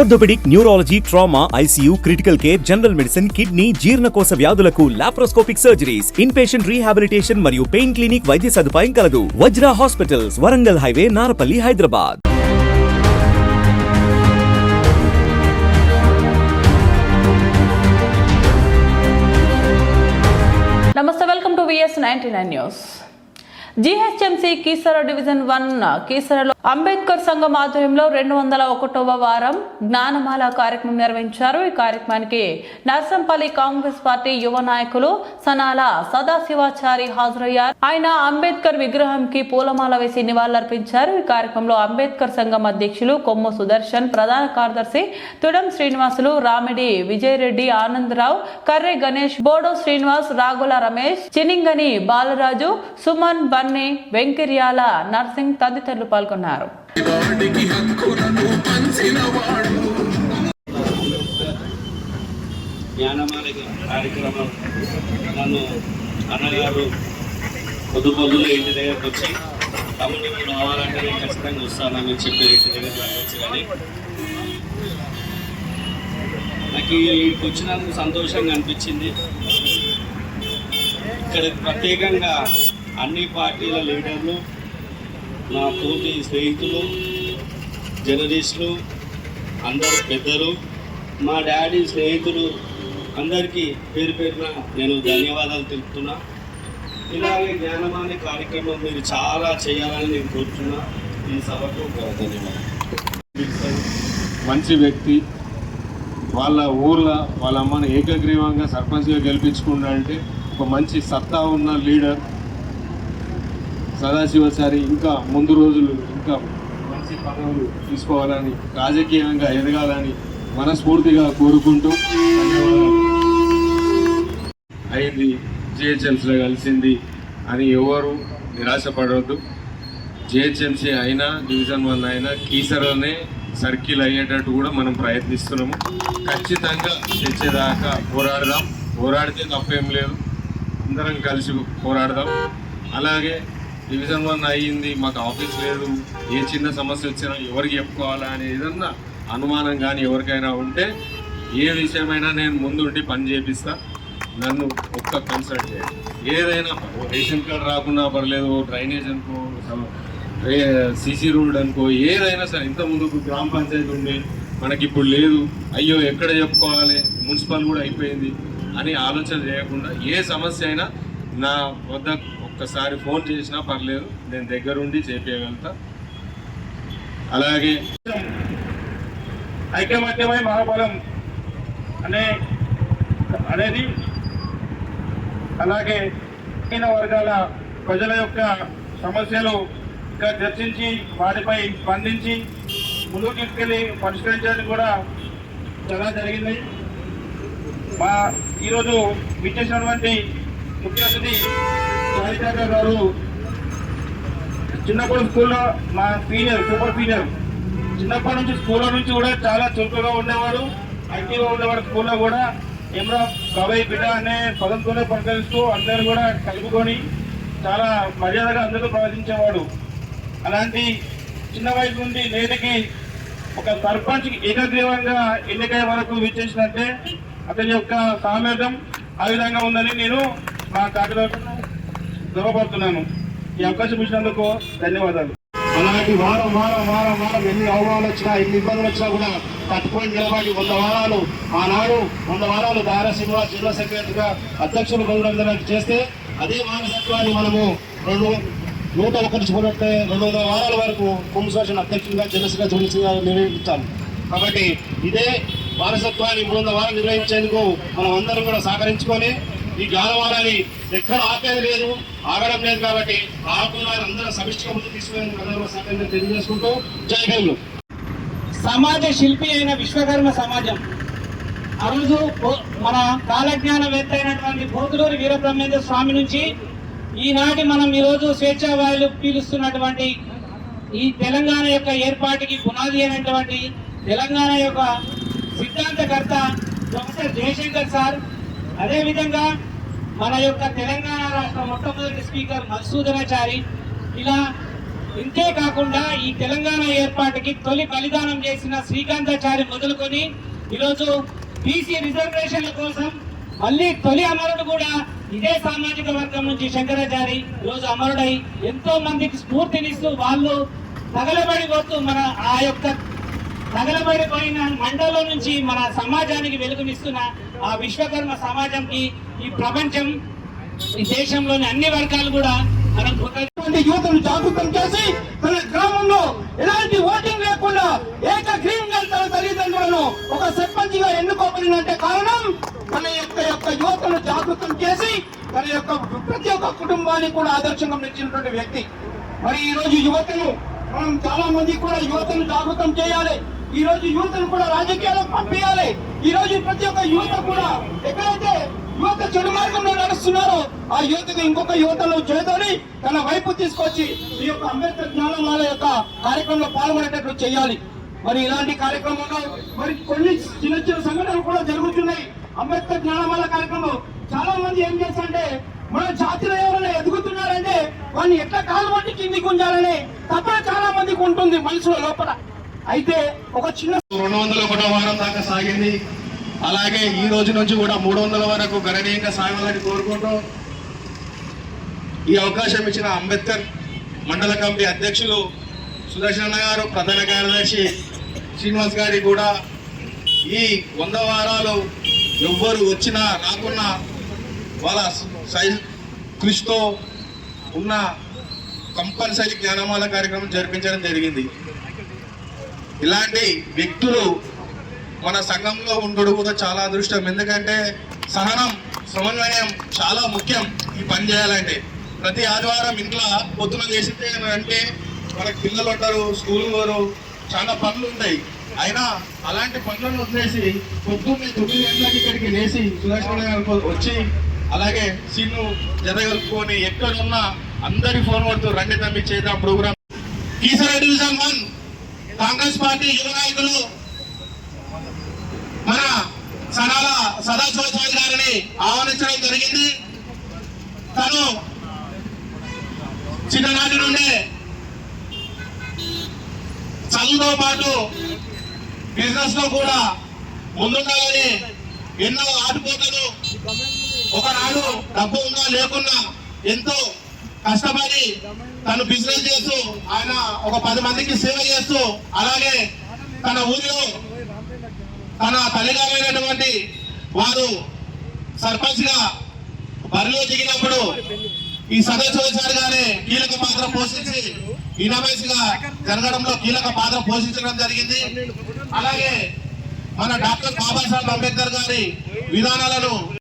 Orthopaedic, neurology, trauma, ICU, critical care, general medicine, kidney, జీర్ణకోశ వ్యాధులకు laparoscopic surgeries, in patient rehabilitation మరియు pain clinic వైద్య సదుపాయం కలదు. Vajra hospitals, Warangal highway, Narapalli, Hyderabad. నమస్తే, welcome to VS99 news. GHMC Keesara division 1 కీసరలో అంబేద్కర్ సంఘం ఆధ్వర్యంలో 201వ వారం జ్ఞానమాల కార్యక్రమం నిర్వహించారు. ఈ కార్యక్రమానికి నర్సంపల్లి కాంగ్రెస్ పార్టీ యువ నాయకులు సనాల సదాశివాచారి హాజరయ్యారు. ఆయన అంబేద్కర్ విగ్రహంకి పూలమాల వేసి నివాళులర్పించారు. ఈ కార్యక్రమంలో అంబేద్కర్ సంఘం అధ్యక్షులు కొమ్ము సుదర్శన్, ప్రధాన కార్యదర్శి తుడం శ్రీనివాసులు, రామిడి విజయరెడ్డి, ఆనందరావు, కర్రె గణేష్, బోడో శ్రీనివాస్, రాగుల రమేష్, చినింగని బాలరాజు, సుమన్, బన్నీ, వెంకర్యాల నర్సింగ్ తదితరులు పాల్గొన్నారు. జ్ఞానమాల కార్యక్రమం నన్ను అన్నగారు పొద్దుపొద్దులో ఇంటి దగ్గరకు వచ్చి తమ్ముడు రావాలంటే నేను ఖచ్చితంగా వస్తానని చెప్పి ఇంటి దగ్గర రావచ్చు. కానీ నాకు ఇక్కడికి వచ్చినందుకు సంతోషంగా అనిపించింది. ఇక్కడ ప్రత్యేకంగా అన్ని పార్టీల లీడర్లు, నా తోటి స్నేహితులు, జర్నలిస్టులు, అందరు పెద్దలు, మా డాడీ స్నేహితులు అందరికీ పేరు పేరున నేను ధన్యవాదాలు తెలుపుతున్నా. ఇలాగే జ్ఞానమాల కార్యక్రమం మీరు చాలా చేయాలని నేను కోరుతున్నా. ఈ సభకు ధన్యవాదాలు. మంచి వ్యక్తి, వాళ్ళ ఊర్లో వాళ్ళ అమ్మను ఏకగ్రీవంగా సర్పంచ్గా గెలిపించుకున్నాడంటే ఒక మంచి సత్తా ఉన్న లీడర్ సదాశివచారి. ఇంకా ముందు రోజులు ఇంకా మంచి పదవులు తీసుకోవాలని, రాజకీయంగా ఎదగాలని మనస్ఫూర్తిగా కోరుకుంటూ అయింది. జిహెచ్ఎంసీలో కలిసింది అని ఎవరు నిరాశపడవద్దు. జిహెచ్ఎంసీ అయినా, డివిజన్ 1 అయినా కీసరనే సర్కిల్ అయ్యేటట్టు కూడా మనం ప్రయత్నిస్తున్నాము. ఖచ్చితంగా తెచ్చేదాకా పోరాడదాం. పోరాడితే తప్పేం లేదు, అందరం కలిసి పోరాడదాం. అలాగే డివిజన్ 1 అయ్యింది, మాకు ఆఫీస్ లేదు, ఏ చిన్న సమస్య వచ్చినా ఎవరికి చెప్పుకోవాలా అనే ఏదన్నా అనుమానం కానీ ఎవరికైనా ఉంటే ఏ విషయమైనా నేను ముందుండి పని చేపిస్తా. నన్ను ఒక్క కన్సల్ట్ చేయండి. ఏదైనా రేషన్ కార్డు రాకున్నా పర్లేదు, డ్రైనేజ్ అనుకో, సీసీ రోడ్ అనుకో, ఏదైనా సరే. ఇంతకుముందు గ్రామ పంచాయతీ ఉండే, మనకి ఇప్పుడు లేదు, అయ్యో ఎక్కడ చెప్పుకోవాలి, మున్సిపల్ కూడా అయిపోయింది అని ఆలోచన చేయకుండా ఏ సమస్య అయినా నా వద్ద ఒక్కసారి ఫోన్ చేసినా పర్లేదు, నేను దగ్గరుండి చేపించగలుగుతా. అలాగే ఐకమత్యమై మహాబలం అనేది అలాగే వర్గాల ప్రజల యొక్క సమస్యలు ఇంకా చర్చించి వాటిపై స్పందించి ముందుకు తీసుకెళ్ళి పరిష్కరించడానికి కూడా చాలా జరిగింది. ఈరోజు విచ్చేసినటువంటి ముఖ్య అతిథి సాయిత్యాగ గారు చిన్నప్పుడు స్కూల్లో మా సీనియర్, సూపర్ సీనియర్. చిన్నప్పటి నుంచి స్కూల్లో నుంచి కూడా చాలా చురుకుగా ఉండేవాడు, యాక్టివ్గా ఉండేవాడు. స్కూల్లో కూడా ఏమరా కవై బిడ్డ అనే పదంతోనే పలకరిస్తూ అందరూ కూడా కలుపుకొని చాలా మర్యాదగా అందరూ ప్రవర్తించేవాడు. అలాంటి చిన్న వయసు నుండి నేటికి ఒక సర్పంచ్ ఏకగ్రీవంగా ఎన్నికయ్యే వరకు విచ్చేసినట్టే అతని యొక్క సామర్థ్యం ఆ విధంగా ఉందని నేను మా కార్యకర్తలను గర్వపడుతున్నాను. ఈ అవకాశం ఇచ్చినందుకు ధన్యవాదాలు. అలాంటి వారం వారం వారం వారం ఎన్ని అవమానాలు వచ్చినా, ఎన్ని ఇబ్బందులు వచ్చినా కూడా తట్టుకొని నిలబడి 100 వారాలు ఆనాడు 100 వారాలు దార శ్రీనివాస్ జిల్లా సెక్రటరీగా అధ్యక్షులు గౌరవందనానికి చేస్తే అదే వారసత్వాన్ని మనము 101 చూడట్టే 200 వారాల వరకు కొమ్ముసోషన్ అధ్యక్షులుగా జనసేన జోడిగా నిర్వహించాం. కాబట్టి ఇదే వారసత్వాన్ని 300 వారాలు నిర్వహించేందుకు మనం అందరం కూడా సహకరించుకొని ఈ జ్ఞానమాలని ఎక్కడ ఆపేది లేదు, ఆగడం లేదు. కాబట్టి ఆకుండా అందరూ సమిష్టిగా ముందుకు తీసుకుని తెలియజేసుకుంటూ జై భీములు. సమాజ శిల్పి అయిన విశ్వకర్మ సమాజం ఆ రోజు మన కాలజ్ఞానవేత్త అయినటువంటి పోతులూరి వీరబ్రహ్మేంద్ర స్వామి నుంచి ఈనాటి మనం ఈరోజు స్వేచ్ఛావాయులు పీలుస్తున్నటువంటి ఈ తెలంగాణ యొక్క ఏర్పాటుకి పునాది అయినటువంటి తెలంగాణ యొక్క సిద్ధాంతకర్త ప్రొఫెసర్ జయశంకర్ సార్, అదేవిధంగా మన యొక్క తెలంగాణ రాష్ట్ర మొట్టమొదటి స్పీకర్ మధుసూదనాచారి, ఇలా ఇంతే కాకుండా ఈ తెలంగాణ ఏర్పాటుకి తొలి బలిదానం చేసిన శ్రీకాంతాచారి మొదలుకొని ఈరోజు బీసీ రిజర్వేషన్ల కోసం మళ్ళీ తొలి అమరుడు కూడా ఇదే సామాజిక వర్గం నుంచి శంకరాచారి ఈరోజు అమరుడై ఎంతో మందికి స్ఫూర్తినిస్తూ వాళ్ళు తగలబడిపోతూ మన ఆ యొక్క తగలబడిపోయిన మండలం నుంచి మన సమాజానికి వెలుగునిస్తున్న ఆ విశ్వకర్మ సమాజంకి ఈ ప్రపంచం ఈ దేశంలోని అన్ని వర్గాలు కూడా మనం యువతను జాగృతం చేసి తన గ్రామంలో ఎలాంటి ఓటింగ్ లేకుండా ఏకగ్రీవంగా తన తల్లిదండ్రులను ఒక సర్పంచ్ గా ఎన్నుకోబడినంటే కారణం తన యొక్క యువతను జాగృతం చేసి తన యొక్క ప్రతి ఒక్క కుటుంబానికి కూడా ఆదర్శంగా నిలిచినటువంటి వ్యక్తి. మరి ఈ రోజు యువతను మనం చాలా మంది కూడా యువతను జాగృతం చేయాలి. ఈ రోజు యువతను కూడా రాజకీయాలకు పంపించాలి. ఈ రోజు ప్రతి ఒక్క యువత కూడా ఎక్కడైతే యువత చెడు మార్గంలో నడుస్తున్నారో ఆ యువతకు ఇంకొక యువతను చేతోని తన వైపు తీసుకొచ్చి ఈ యొక్క అంబేద్కర్ జ్ఞానమాల యొక్క కార్యక్రమంలో పాల్గొనేటట్లు చేయాలి. మరి ఇలాంటి కార్యక్రమంలో మరి కొన్ని చిన్న చిన్న సంఘటనలు కూడా జరుగుతున్నాయి. అంబేద్కర్ జ్ఞానమాల కార్యక్రమం చాలా మంది ఏం చేస్తారంటే మన జాతిలో ఎవరైనా ఎదుగుతున్నారంటే వాడిని ఎట్లా కాలు పట్టి కిందికి ఉంచాలని తప్ప చాలా మందికి ఉంటుంది మనసులో లోపల. అయితే ఒక చిన్న 201వ వారం దాకా సాగింది. అలాగే ఈ రోజు నుంచి కూడా 300 వరకు గణనీయంగా సాగాలని కోరుకుంటూ ఈ అవకాశం ఇచ్చిన అంబేద్కర్ మండల కమిటీ అధ్యక్షులు సుదర్శన గారు, ప్రధాన కార్యదర్శి శ్రీనివాస్ గారి కూడా ఈ 100 వారాలు ఎవ్వరు వచ్చినా రాకున్నా వాళ్ళ కృషితో ఉన్న కంపల్సరీ జ్ఞానమాల కార్యక్రమం జరిపించడం జరిగింది. ఇలాంటి వ్యక్తులు మన సంఘంలో ఉండడం కూడా చాలా అదృష్టం. ఎందుకంటే సహనం, సమన్వయం చాలా ముఖ్యం ఈ పని చేయాలంటే. ప్రతి ఆదివారం ఇంట్లో పొద్దున చేసితే అంటే మనకు పిల్లలు ఉంటారు, స్కూల్ వారు, చాలా పనులు ఉంటాయి. అయినా అలాంటి పనులను వదిలేసి పొద్దున్నే 9 గంటలకి ఇక్కడికి లేచి సుదర్శన వచ్చి అలాగే సీన్ను జరగలుపుకొని ఎక్కడున్నా అందరి ఫోన్ కొడుతూ రండి తమ్మి చేద్దాం program. Keesara division 1 Congress party యువ నాయకులు మన సనాల సదాశివచారి గారిని ఆహ్వానించడం జరిగింది. తను చిన్ననాటి నుండే చదువుతో పాటు బిజినెస్ లో కూడా ముందుండాలని ఎన్నో ఆటుపోట్లను ఒకనాడు డబ్బు ఉన్నా లేకున్నా ఎంతో కష్టపడి తను బిజినెస్ చేస్తూ ఆయన ఒక 10 మందికి సేవ చేస్తూ అలాగే తన ఊరిలో తన తల్లిగారైనటువంటి వారు సర్పంచ్ గా బరిలో దిగినప్పుడు ఈ సదాశివచారి గారే కీలక పాత్ర పోషించి ఇన్నోవేషన్ గా జరగడంలో కీలక పాత్ర పోషించడం జరిగింది. అలాగే మన డాక్టర్ బాబాసాహెబ్ అంబేద్కర్ గారి విధానాలను